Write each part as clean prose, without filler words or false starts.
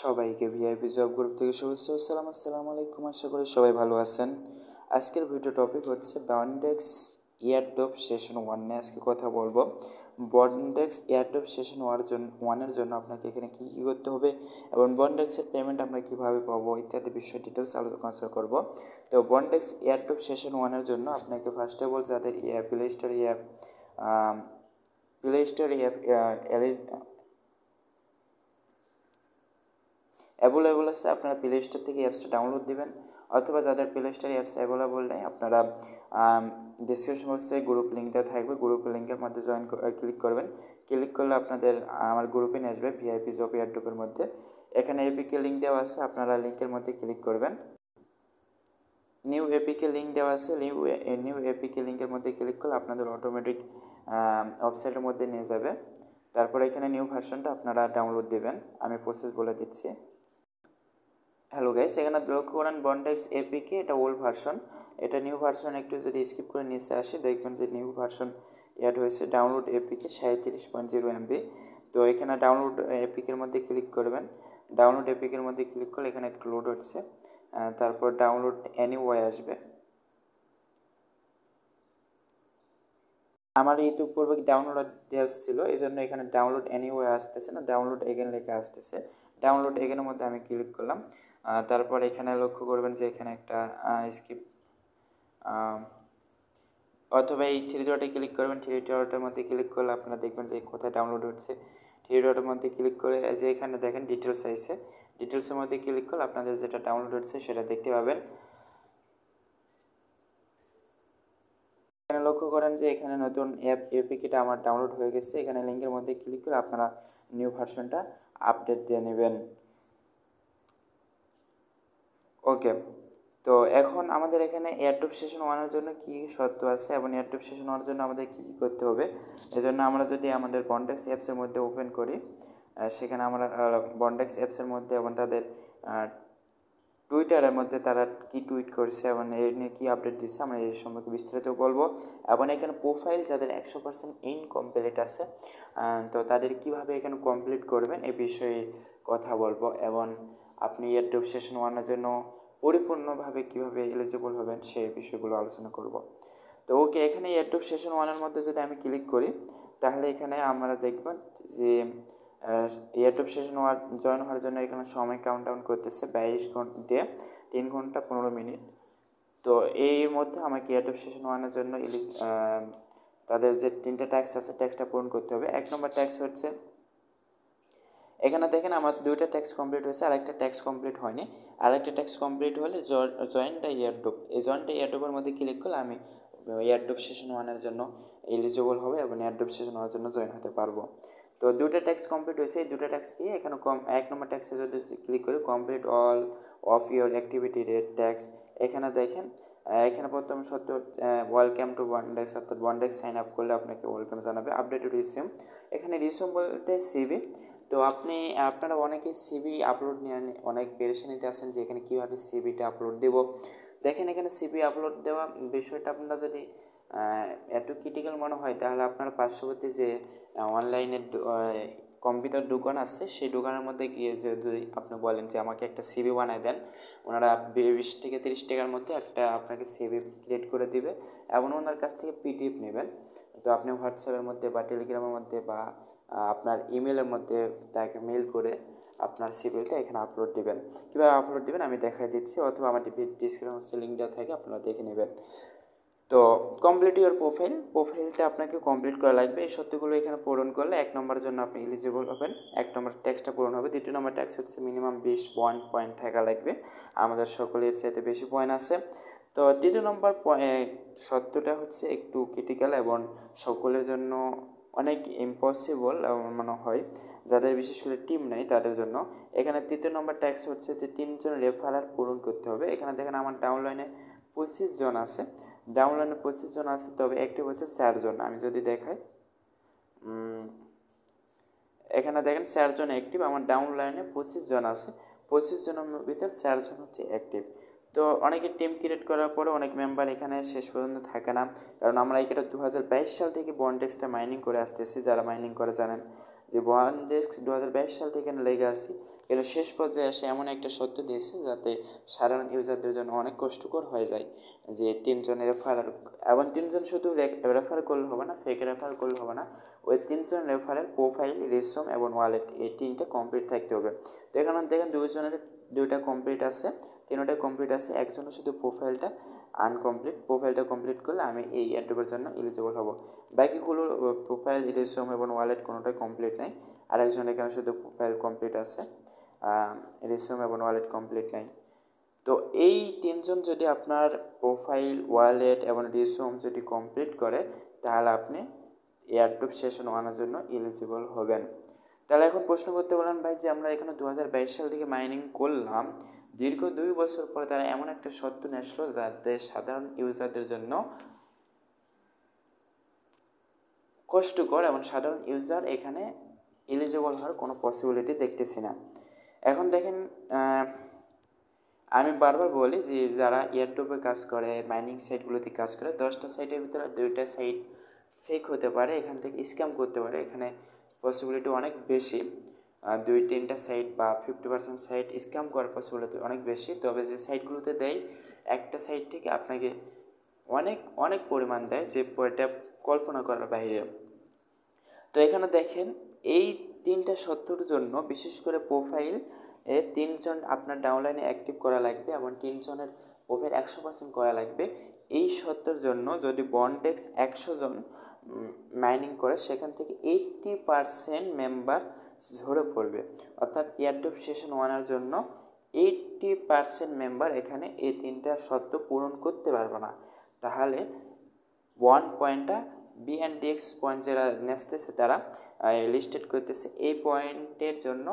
সবাইকে VIP job group থেকে শুভেচ্ছা ও সালাম। আসসালামু আলাইকুম। আশা করি সবাই ভালো আছেন। আজকের ভিডিও টপিক হচ্ছে বন্ডেক্স এয়ারড্রপ সেশন 1 নিয়ে আজকে কথা বলবো। বন্ডেক্স এয়ারড্রপ সেশন 1-এর জন্য আপনাকে এখানে কী কী করতে হবে এবং বন্ডেক্সের পেমেন্ট আমরা কীভাবে পাবো ইত্যাদি বিষয় ডিটেলস আলোচনা করব। তো বন্ডেক্স এয়ারড্রপ সেশন 1-এর জন্য আপনাকে ফার্স্ট অফ অল যাদের প্লে স্টোর অ্যাভেলেবল আছে আপনারা প্লে স্টোর থেকে অ্যাপসটা ডাউনলোড দিবেন, অথবা যাদের প্লে স্টোরে অ্যাপস অ্যাভেলেবল নেই আপনারা ডিসক্রিপশন বক্সে গ্রুপ লিঙ্ক দেওয়া থাকবে, গ্রুপ লিঙ্কের মধ্যে ক্লিক করবেন। ক্লিক করলে আপনাদের আমার গ্রুপে নিয়ে আসবে ভিআইপি জব এয়ারড্রপের মধ্যে। এখানে এপিকে লিঙ্ক দেওয়া আছে, আপনারা লিঙ্কের মধ্যে ক্লিক করবেন। নিউ এপিকে লিঙ্ক দেওয়া আছে, নিউ এপিকে লিঙ্কের মধ্যে ক্লিক করলে আপনাদের অটোমেটিক ওয়েবসাইটের মধ্যে নিয়ে যাবে। তারপরে এখানে নিউ ভার্সনটা আপনারা ডাউনলোড দেবেন। আমি প্রসেস বলে দিচ্ছি। হ্যালো গাইস, এখানে লক্ষ্য করেন বন্ডেক্স এপিকে এটা ওল্ড ভার্সন, এটা নিউ ভার্সন একটু যদি স্কিপ করে নিচে আসি দেখবেন যে নিউ ভার্সন অ্যাড হয়েছে। Download APK 37.0 MB। তো এখানে ডাউনলোড এপিকের মধ্যে ক্লিক করবেন। ডাউনলোড এপিকের মধ্যে ক্লিক করলে এখানে একটু লোড হচ্ছে, তারপর ডাউনলোড এনিওয়ে আসবে। আমার ইউটিউব পূর্বে ডাউনলোড দেওয়া ছিল, এই জন্য এখানে ডাউনলোড এনিওয়ে আসতেছে না, ডাউনলোড এগেন লেখা আসতেছে। ডাউনলোড এগেনের মধ্যে আমি ক্লিক করলাম। তারপর এখানে লক্ষ্য করবেন যে এখানে একটা স্কিপ অথবা এই থ্রি ডটে ক্লিক করবেন। থ্রি ডটের মধ্যে ক্লিক করলে আপনারা দেখবেন যে কোথায় ডাউনলোড হচ্ছে। থ্রি ডটের মধ্যে ক্লিক করে যে এখানে দেখেন ডিটেলস আইছে, ডিটেলসের মধ্যে ক্লিক করলে আপনাদের যেটা ডাউনলোড হচ্ছে সেটা দেখতে পাবেন। এখানে লক্ষ্য করেন যে এখানে নতুন এপিকেটা আমার ডাউনলোড হয়ে গেছে। এখানে লিঙ্কের মধ্যে ক্লিক করে আপনারা নিউ ভার্সনটা আপডেট দিয়ে নেবেন। ওকে, তো এখন আমাদের এখানে এয়ারড্রপ সেশন 1-এর জন্য কী শর্ত আছে এবং এয়ারড্রপ সেশন 1-এর জন্য আমাদের কী কী করতে হবে। এজন্য আমরা যদি আমাদের বন্ডেক্স অ্যাপসের মধ্যে ওপেন করি, সেখানে আমরা বন্ডেক্স অ্যাপসের মধ্যে এবং তাদের টুইটারের মধ্যে তারা কি টুইট করছে এবং এই নিয়ে কী আপডেট দিচ্ছে আমরা এই সম্পর্কে বিস্তারিত বলবো। এবং এখানে প্রোফাইল যাদের 100% ইনকমপ্লিট আছে, তো তাদের কিভাবে এখানে কমপ্লিট করবেন এই বিষয়ে কথা বলবো। এবং আপনি এয়ারড্রপ সেশন 1-এর জন্য পরিপূর্ণভাবে কীভাবে এলিজিবল হবেন সেই বিষয়গুলো আলোচনা করব। তো ওকে, এখানে এয়ারড্রপ সেশন 1-এর মধ্যে যদি আমি ক্লিক করি তাহলে এখানে আমরা দেখব যে এয়ারড্রপ সেশন জয়েন হওয়ার জন্য এখানে সময় কাউন্টডাউন করতেছে 22 ঘন্টা 3 ঘন্টা 15 মিনিট। তো এর মধ্যে আমাকে এয়ারড্রপ সেশন 1-এর জন্য তাদের যে 3টে ট্যাক্স আছে ট্যাক্সটা পূরণ করতে হবে। 1 নম্বর ট্যাক্স হচ্ছে, এখানে দেখেন আমার 2টা ট্যাক্স কমপ্লিট হয়েছে, আরেকটা ট্যাক্স কমপ্লিট হয়নি। আরেকটা ট্যাক্স কমপ্লিট হলে জয়েন দ্য এয়ারড্রপ, এই জয়েন দ্য এয়ারড্রপের মধ্যে ক্লিক করলে আমি এয়ারড্রপ সেশন 1-এর জন্য এলিজিবল হবে এবং এয়ারড্রপ সেশন 1-এর জন্য জয়েন হতে পারবো। তো 2টা ট্যাক্স কমপ্লিট হয়েছে, এই 2টা ট্যাক্স কি এখানে 1 নম্বর ট্যাক্সে যদি ক্লিক করি complete all of your activity rate tax, এখানে দেখেন এখানে প্রথমে সত্য ওয়েলকাম টু বন্ডেক্স, অর্থাৎ বন্ডেক্স সাইন আপ করলে আপনাকে ওয়েলকাম জানাবে। আপডেটেড রিসিউম, এখানে রিসিউম বলতে সিভি। তো আপনারা অনেকে সিভি আপলোড নিয়ে অনেক পেরেশানিতে আছেন যে এখানে কীভাবে সিভিটা আপলোড দেবো। দেখেন এখানে সিভি আপলোড দেওয়া বিষয়টা আপনারা যদি এত ক্রিটিক্যাল মনে হয় তাহলে আপনারা পার্শ্ববর্তী যে অনলাইনের কম্পিউটার দোকান আছে সেই দোকানের মধ্যে গিয়ে যদি আপনি বলেন যে আমাকে একটা সিভি বানায় দেন, ওনারা 20 থেকে 30 টাকার মধ্যে একটা আপনাকে সিভি ক্রিয়েট করে দিবে এবং ওনার কাছ থেকে পিডিএফ নেবেন। তো আপনি হোয়াটসঅ্যাপের মধ্যে বা টেলিগ্রামের মধ্যে বা আপনার ইমেলের মধ্যে তাকে মেল করে আপনার সিভিটা এখানে আপলোড দেবেন। কীভাবে আপলোড দেবেন আমি দেখাই দিচ্ছি, অথবা আমার ডিসক্রিপশনে লিঙ্ক দেওয়া থাকে আপনারা দেখে নেবেন। তো কমপ্লিট ইউর প্রোফাইলটা আপনাকে কমপ্লিট করা লাগবে। এই সত্যগুলো এখানে পূরণ করলে 1 নম্বরের জন্য আপনি এলিজিবল হবেন। 1 নম্বর ট্যাক্সটা পূরণ হবে। 2 নম্বর ট্যাক্স হচ্ছে মিনিমাম 20 পয়েন্ট থাকা লাগবে, আমাদের সকলের চাইতে বেশি পয়েন্ট আছে। তো 3 নম্বর সত্যটা হচ্ছে একটু ক্রিটিক্যাল এবং সকলের জন্য অনেক ইম্পসিবল মনে হয়, যাদের বিশেষ করে টিম নেই তাদের জন্য। এখানে 3 নম্বর ট্যাক্স হচ্ছে যে 3 জন রেফারার পূরণ করতে হবে। এখানে দেখেন আমার ডাউনলাইনে 25 জন আছে, ডাউনলাইনে 25 জন আছে, তবে অ্যাক্টিভ হচ্ছে 4 জন। আমি যদি দেখাই এখানে দেখেন 4 জন অ্যাক্টিভ, আমার ডাউনলাইনে 25 জন আছে, 25 জনের ভিতর 4 জন হচ্ছে অ্যাক্টিভ। তো অনেকে টিম ক্রিয়েট করার পরে অনেক মেম্বার এখানে শেষ পর্যন্ত থাকে না, কারণ আমরা এটা 2022 সাল থেকে বনডেক্সটা মাইনিং করে আসতেছি। যারা মাইনিং করে জানেন যে বনডেক্স 2022 সাল থেকে লেগে আসি, এগুলো শেষ পর্যায়ে এসে এমন একটা সত্য দিয়েছে যাতে সাধারণ ইউজারদের জন্য অনেক কষ্টকর হয়ে যায় যে 3 জনের রেফারাল, এবং 3 জন শুধু রেফার করলে হবে না, ফেক রেফার করলে হবে না, ওই 3 জন রেফারেল প্রোফাইল, রেজুম এবং ওয়ালেট এই 3টা কমপ্লিট থাকতে হবে। তো এখানে দেখেন 2 জনের 2টা কমপ্লিট আছে, 3টাই কমপ্লিট আছে, একজনের শুধু প্রোফাইলটা আনকমপ্লিট। প্রোফাইলটা কমপ্লিট করলে আমি এই এয়ারড্রপের জন্য এলিজিবল হব। বাকিগুলো প্রোফাইল, রেজুম এবং ওয়ালেট কোনোটাই কমপ্লিট নেই। আরেকজন এখানে শুধু প্রোফাইল কমপ্লিট আছে, রেজুম এবং ওয়ালেট কমপ্লিট নেই। তো এই 3 জন যদি আপনার প্রোফাইল, ওয়ালেট এবং রেজুম যদি কমপ্লিট করে, তাহলে আপনি এয়ারড্রপ সেশন 1-এর জন্য এলিজিবল হবেন। তাহলে এখন প্রশ্ন করতে পারেন ভাই যে আমরা এখানে 2022 সাল থেকে মাইনিং করলাম, দীর্ঘ 2 বছর পরে তারা এমন একটা সত্য নিয়ে আসলো যাতে সাধারণ ইউজারদের জন্য কষ্টকর, এবং সাধারণ ইউজার এখানে এলিজিবল হওয়ার কোনো পসিবিলিটি দেখতেছি না। এখন দেখেন, আমি বারবার বলি যে যারা এয়ারড্রপে কাজ করে, মাইনিং সাইটগুলোতে কাজ করে, 10টা সাইটের ভিতরে 2টা সাইট ফেক হতে পারে, এখান থেকে স্ক্যাম করতে পারে, এখানে পসিবিলিটি অনেক বেশি। 2-3টা সাইট বা 50% সাইট স্ক্যাম করার পসিবিলিটি অনেক বেশি। তবে যে সাইটগুলোতে দেয়, একটা সাইট থেকে আপনাকে অনেক অনেক পরিমাণ দেয়, যে এটা কল্পনা করার বাইরে। তো এখানে দেখেন, এই 3টা সত্যর জন্য বিশেষ করে প্রোফাইল 3 জন আপনার ডাউনলাইনে অ্যাক্টিভ করা লাগবে, এবং 3 জনের প্রোফাইল 100% করা লাগবে। এই সত্যর জন্য যদি বনডেক্স 100 জন মাইনিং করে, সেখান থেকে 80% মেম্বার ঝরে পড়বে। অর্থাৎ এয়ারড্রপ সেশন 1-এর জন্য 80% মেম্বার এখানে এই 3টা সত্য পূরণ করতে পারবে না। তাহলে 1 পয়েন্টটা বিএনডিএক্স পয়েন্ট যারা নেসতেছে, তারা লিস্টেড করতেছে, এই পয়েন্টের জন্য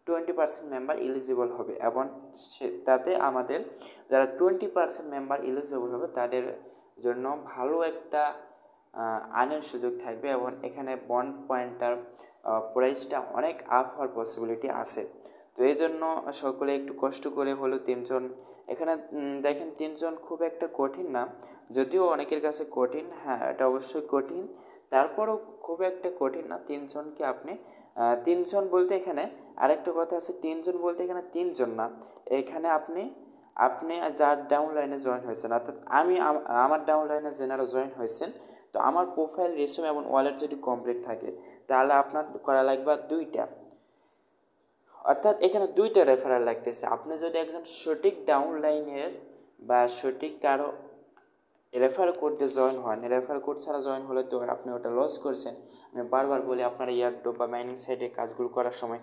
20% মেম্বার এলিজিবল হবে, এবং তাতে আমাদের যারা 20% মেম্বার এলিজিবল হবে তাদের জন্য ভালো একটা আর্নের সুযোগ থাকবে, এবং এখানে বন্ড পয়েন্টটার প্রাইসটা অনেক আপ হওয়ার পসিবিলিটি আছে। তো এই জন্য সকলে একটু কষ্ট করে হলেও 3 জন এখানে দেখেন, 3 জন খুব একটা কঠিন না, যদিও অনেকের কাছে কঠিন, হ্যাঁ এটা অবশ্যই কঠিন, তারপরও খুব একটা কঠিন না। 3 জনকে আপনি 3 জন বলতে এখানে আরেকটা কথা আছে, 3 জন বলতে এখানে 3 জন না, এখানে আপনি যার ডাউনলাইনে জয়েন হয়েছেন, অর্থাৎ আমি আমার ডাউনলাইনে যেনারা জয়েন হয়েছেন, তো আমার প্রোফাইল, রেজুম এবং ওয়ালেট যদি কমপ্লিট থাকে, তাহলে আপনার করা লাগবে 2টা, অর্থাৎ এখানে 2টা রেফারেল লাগতেছে। আপনি যদি একজন সঠিক ডাউনলাইনের বা সঠিক কারো রেফার কোড দিয়ে জয়েন হন, রেফার কোড ছাড়া জয়েন হলে তো আপনি ওটা লস করছেন। আমি বারবার বলি, আপনারা এয়ারড্রপ বা মাইনিং সাইটে কাজগুলো করার সময়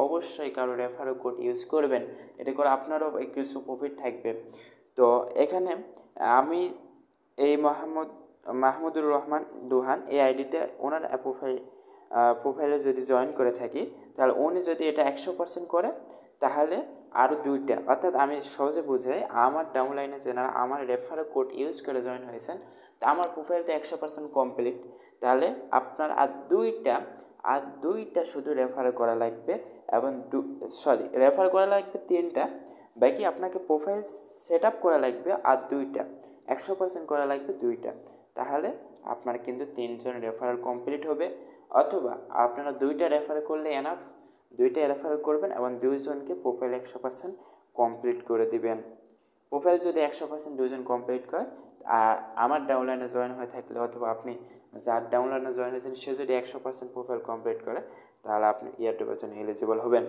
অবশ্যই কারো রেফার কোড ইউজ করবেন, এতে করে আপনারও কিছু প্রফিট থাকবে। তো এখানে আমি এই মাহমুদুর রহমান দুহান, এই আইডিতে ওনার প্রোফাইলে যদি জয়েন করে থাকি, তাহলে উনি যদি এটা 100% করে, তাহলে আরও 2টা, অর্থাৎ আমি সহজে বুঝাই, আমার ডাউনলাইনে যেনারা আমার রেফারেল কোড ইউজ করে জয়েন হয়েছেন, তা আমার প্রোফাইলটা 100% কমপ্লিট, তাহলে আপনার আর দুইটা শুধু রেফার করা লাগবে, এবং রেফার করা লাগবে 3টা, বাকি আপনাকে প্রোফাইল সেট আপ করা লাগবে আর 2টা, 100% করা লাগবে 2টা, তাহলে আপনার কিন্তু 3 জন রেফারেল কমপ্লিট হবে। অথবা আপনারা 2টা রেফার করলে এনাফ, 2টা রেফার করবেন এবং 2 জনকে প্রোফাইল 100% কমপ্লিট করে দিবেন। প্রোফাইল যদি 100% 2 জন কমপ্লিট করে, আর আমার ডাউনলাইনে জয়েন হয়ে থাকলে, অথবা আপনি যার ডাউনলাইনে জয়েন হয়েছেন সে যদি 100% প্রোফাইল কমপ্লিট করে, তাহলে আপনি এয়ারড্রপের জন্য এলিজিবল হবেন।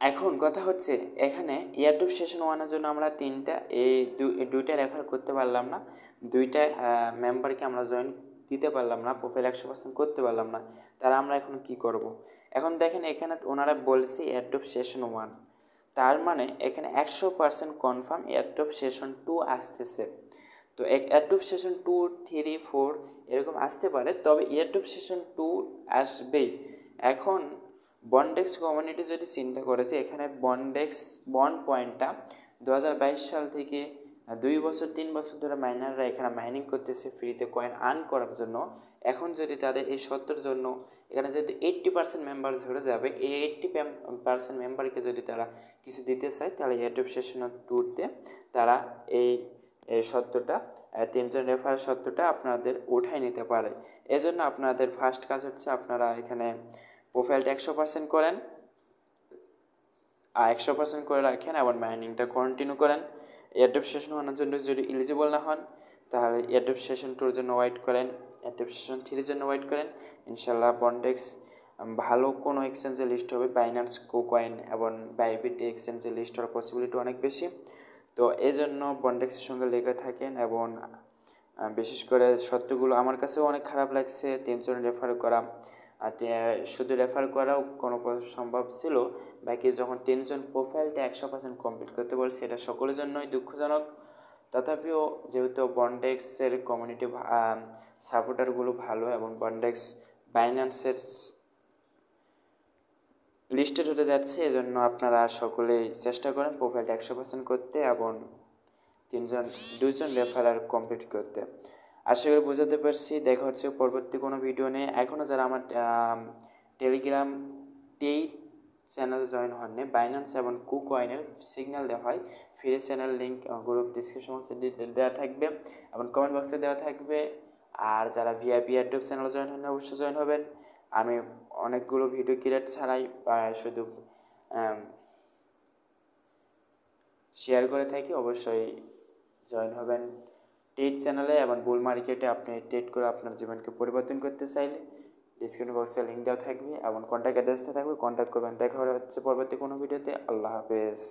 এখন কথা হচ্ছে, এখানে এয়ারড্রপ সেশন 1-এর জন্য আমরা 2টা রেফার করতে পারলাম না, 2টা মেম্বারকে আমরা জয়েন দিতে পারলাম না, প্রোফাইল 100% করতে পারলাম না, তাহলে আমরা এখন কি করব? এখন দেখেন, এখানে ওনারা বলছে এয়ারড্রপ সেশন 1, তার মানে এখানে 100% কনফার্ম এয়ারড্রপ সেশন 2 আসতেছে। তো এয়ারড্রপ সেশন 2, 3, 4 এরকম আসতে পারে, তবে এয়ারড্রপ সেশন 2 আসবেই। এখন বনডেক্স কমিউনিটি যদি চিন্তা করেছে, এখানে বন্ড পয়েন্টটা 2022 সাল থেকে 2 বছর 3 বছর ধরে মাইনাররা এখানে মাইনিং করতেছে ফ্রিতে কয়েন আর্ন করার জন্য। এখন যদি তাদের এই সত্যের জন্য এখানে যেহেতু 80% মেম্বার ধরে যাবে, এই 80% মেম্বারকে যদি তারা কিছু দিতে চায় তাহলে ইউটিউব সেশনের ট্যুরতে তারা এই সত্যটা 3জন রেফারের সত্যটা আপনাদের উঠাই নিতে পারে। এজন্য আপনাদের ফার্স্ট কাজ হচ্ছে আপনারা এখানে প্রোফাইলটা 100% করেন, 100% করে রাখেন এবং মাইনিংটা কন্টিনিউ করেন। ইউটিউব সেশন হওয়ার জন্য যদি এলিজিবল না হন তাহলে ইউটিউব সেশন 2 এর জন্য ওয়েট করেন, ইউটিউব সেশন 3 এর জন্য ওয়েট করেন। ইনশাল্লাহ বন্ডেক্স ভালো কোনো এক্সচেঞ্জে লিস্ট হবে, বাইন্যান্স, কোকয়েন এবং বাইবিট এক্সচেঞ্জে লিস্ট হওয়ার পসিবিলিটি অনেক বেশি। তো এই জন্য বন্ডেক্সের সঙ্গে লেগে থাকেন এবং বিশেষ করে সত্যগুলো আমার কাছেও অনেক খারাপ লাগছে 3জন রেফার করা, আর শুধু রেফার করাও কোনো সম্ভব ছিল, বাকি যখন 3জন প্রোফাইলটা 100% কমপ্লিট করতে বলছে এটা সকলের জন্যই দুঃখজনক। তথাপিও যেহেতু বন্ডেক্সের কমিউনিটি সাপোর্টারগুলো ভালো এবং বন্ডেক্স বাইন্যান্সের লিস্টেড হতে যাচ্ছে, এজন্য আপনারা সকলেই চেষ্টা করেন প্রোফাইলটা 100% করতে এবং 2জন রেফারার কমপ্লিট করতে। আশা করি বোঝাতে পারছি। দেখা হচ্ছে পরবর্তী কোনো ভিডিও নিয়ে। এখনও যারা আমার টেলিগ্রাম টেইড চ্যানেলে জয়েন হননি, বাইন্যান্স এবং কুকয়েনের সিগন্যাল দেওয়া হয়, free channel link group description বক্সে দেওয়া থাকবে এবং কমেন্ট বক্সে দেওয়া থাকবে। আর যারা ভিআইপি ইউটিউব চ্যানেলে জয়েন হন অবশ্যই জয়েন হবেন। আমি অনেকগুলো ভিডিও ক্রিয়েট ছাড়াই শুধু শেয়ার করে থাকি, অবশ্যই জয়েন হবেন টেট চ্যানেলে। এবং বুল মার্কেটে আপনি ট্রেড করে আপনার জীবনকে পরিবর্তন করতে চাইলে ডিসক্রিপশন বক্সে লিঙ্ক দেওয়া থাকবে এবং কন্ট্যাক্ট অ্যাড্রেসটা থাকবে, কন্ট্যাক্ট করবেন। দেখা হচ্ছে পরবর্তী কোনো ভিডিওতে। আল্লাহ হাফেজ।